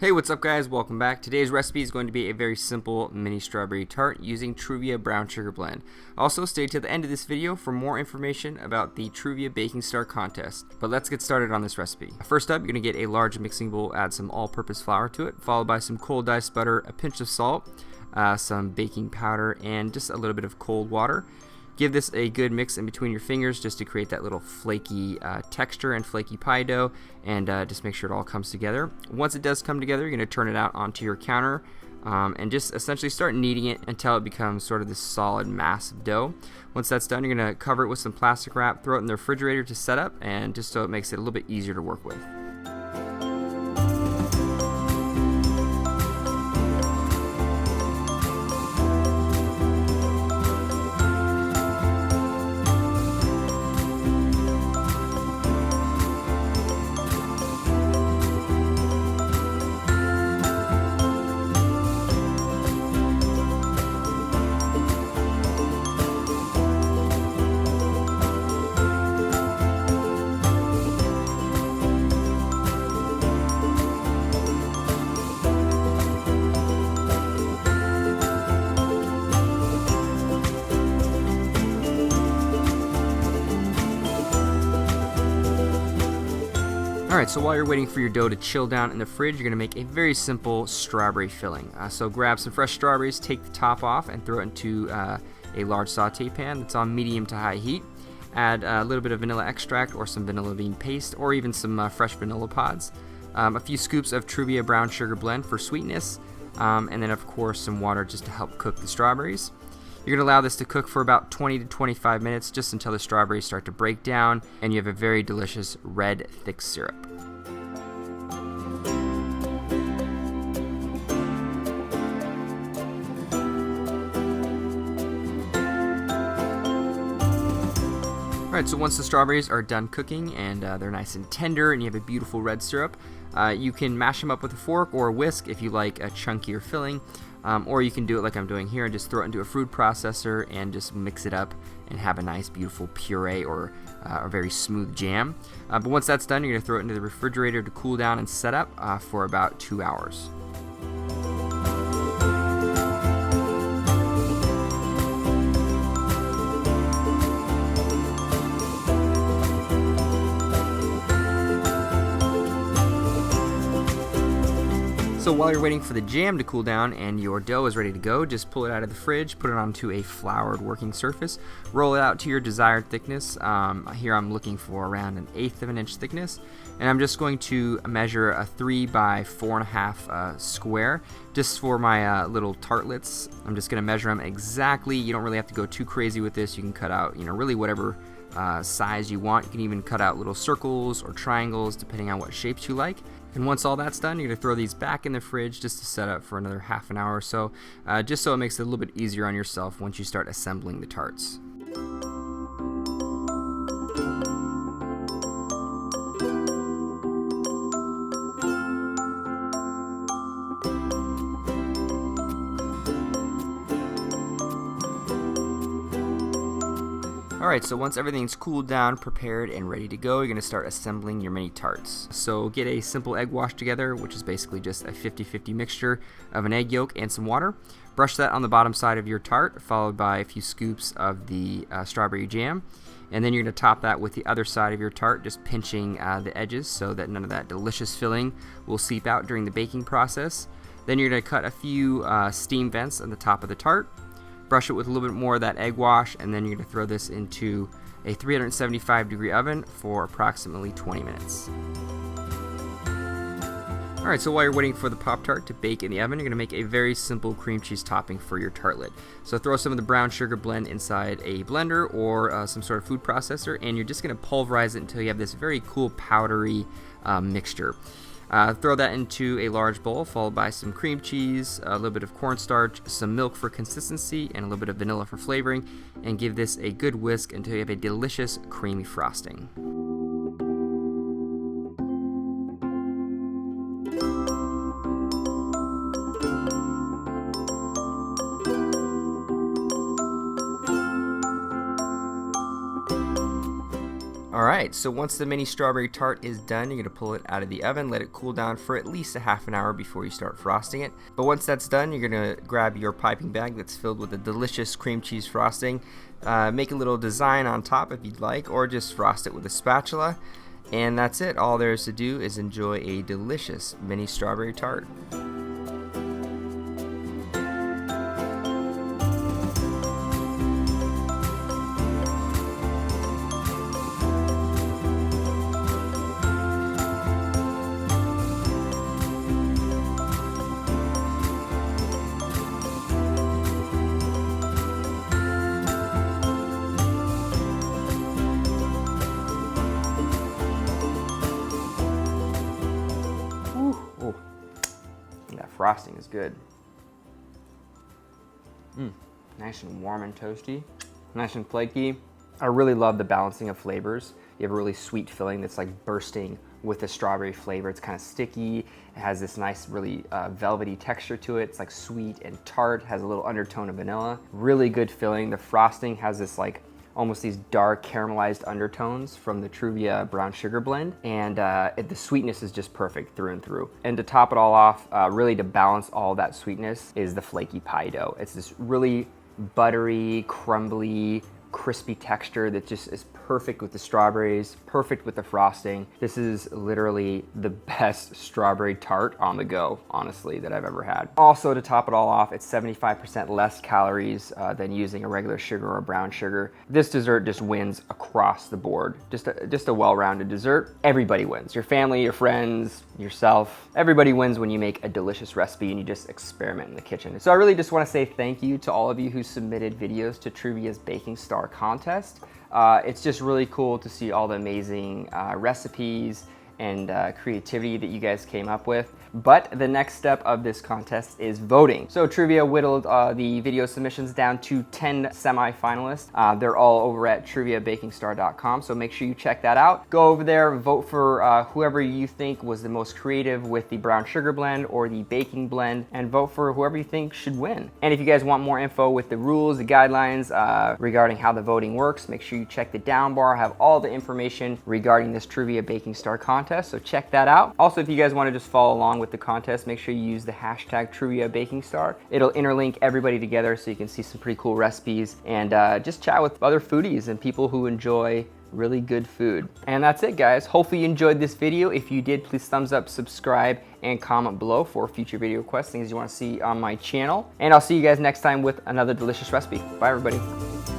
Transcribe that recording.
Hey, what's up guys? Welcome back. Today's recipe is going to be a very simple mini strawberry tart using Truvia brown sugar blend. Also, stay to the end of this video for more information about the Truvia Baking Star Contest. But let's get started on this recipe. First up, you're going to get a large mixing bowl, add some all-purpose flour to it, followed by some cold diced butter, a pinch of salt, some baking powder, and just a little bit of cold water. Give this a good mix in between your fingers just to create that little flaky texture and flaky pie dough, and just make sure it all comes together. Once it does come together, you're going to turn it out onto your counter and just essentially start kneading it until it becomes sort of this solid mass of dough. Once that's done, you're going to cover it with some plastic wrap, throw it in the refrigerator to set up, and just so it makes it a little bit easier to work with. Alright, so while you're waiting for your dough to chill down in the fridge, you're going to make a very simple strawberry filling. So grab some fresh strawberries, take the top off, and throw it into a large saute pan that's on medium to high heat. Add a little bit of vanilla extract or some vanilla bean paste, or even some fresh vanilla pods. A few scoops of Truvia brown sugar blend for sweetness, and then of course some water just to help cook the strawberries. You're going to allow this to cook for about 20 to 25 minutes just until the strawberries start to break down and you have a very delicious red thick syrup. Alright, so once the strawberries are done cooking and they're nice and tender and you have a beautiful red syrup, you can mash them up with a fork or a whisk if you like a chunkier filling. Or you can do it like I'm doing here and just throw it into a food processor and just mix it up and have a nice beautiful puree or a very smooth jam. But once that's done, you're going to throw it into the refrigerator to cool down and set up for about 2 hours. So while you're waiting for the jam to cool down and your dough is ready to go, just pull it out of the fridge, put it onto a floured working surface, roll it out to your desired thickness. Here I'm looking for around 1/8 of an inch thickness, and I'm just going to measure a 3 by 4.5 square just for my little tartlets. I'm just going to measure them exactly. You don't really have to go too crazy with this. You can cut out, really whatever size you want. You can even cut out little circles or triangles depending on what shapes you like. And once all that's done, you're going to throw these back in the fridge just to set up for another half an hour or so, just so it makes it a little bit easier on yourself once you start assembling the tarts. Alright, so once everything's cooled down, prepared, and ready to go, you're going to start assembling your mini tarts. So get a simple egg wash together, which is basically just a 50-50 mixture of an egg yolk and some water. Brush that on the bottom side of your tart, followed by a few scoops of the strawberry jam. And then you're going to top that with the other side of your tart, just pinching the edges so that none of that delicious filling will seep out during the baking process. Then you're going to cut a few steam vents on the top of the tart. Brush it with a little bit more of that egg wash, and then you're going to throw this into a 375-degree oven for approximately 20 minutes. Alright, so while you're waiting for the Pop-Tart to bake in the oven, you're going to make a very simple cream cheese topping for your tartlet. So throw some of the brown sugar blend inside a blender or some sort of food processor, and you're just going to pulverize it until you have this very cool powdery mixture. Throw that into a large bowl, followed by some cream cheese, a little bit of cornstarch, some milk for consistency, and a little bit of vanilla for flavoring, and give this a good whisk until you have a delicious creamy frosting. Alright, so once the mini strawberry tart is done, you're going to pull it out of the oven, let it cool down for at least a half an hour before you start frosting it. But once that's done, you're going to grab your piping bag that's filled with a delicious cream cheese frosting, make a little design on top if you'd like, or just frost it with a spatula. And that's it. All there is to do is enjoy a delicious mini strawberry tart. That frosting is good. Nice and warm and toasty, nice and flaky. I really love the balancing of flavors. You have a really sweet filling that's like bursting with the strawberry flavor. It's kind of sticky. It has this nice, really velvety texture to it. It's like sweet and tart, has a little undertone of vanilla. Really good filling. The frosting has this like almost these dark caramelized undertones from the Truvia brown sugar blend, and the sweetness is just perfect through and through. And to top it all off, really to balance all that sweetness, is the flaky pie dough. It's this really buttery, crumbly, crispy texture that just is perfect with the strawberries, perfect with the frosting. This is literally the best strawberry tart on the go, honestly, that I've ever had. Also, to top it all off, it's 75% less calories than using a regular sugar or brown sugar. This dessert just wins across the board. Just a well-rounded dessert. Everybody wins. Your family, your friends, yourself. Everybody wins when you make a delicious recipe and you just experiment in the kitchen. So I really just want to say thank you to all of you who submitted videos to Truvia's Baking Star Contest. It's just really cool to see all the amazing recipes and creativity that you guys came up with. But the next step of this contest is voting. So Truvia whittled the video submissions down to 10 semi-finalists. They're all over at truviabakingstar.com, so make sure you check that out. Go over there, vote for whoever you think was the most creative with the brown sugar blend or the baking blend, and vote for whoever you think should win. And if you guys want more info with the rules, the guidelines regarding how the voting works, make sure you check the down bar. I have all the information regarding this Truvia Baking Star contest, so check that out. Also, if you guys want to just follow along with the contest, make sure you use the hashtag Truvia Baking Star. It'll interlink everybody together so you can see some pretty cool recipes and just chat with other foodies and people who enjoy really good food. And that's it, guys. Hopefully you enjoyed this video. If you did, please thumbs up, subscribe, and comment below for future video requests, things you want to see on my channel. And I'll see you guys next time with another delicious recipe. Bye, everybody.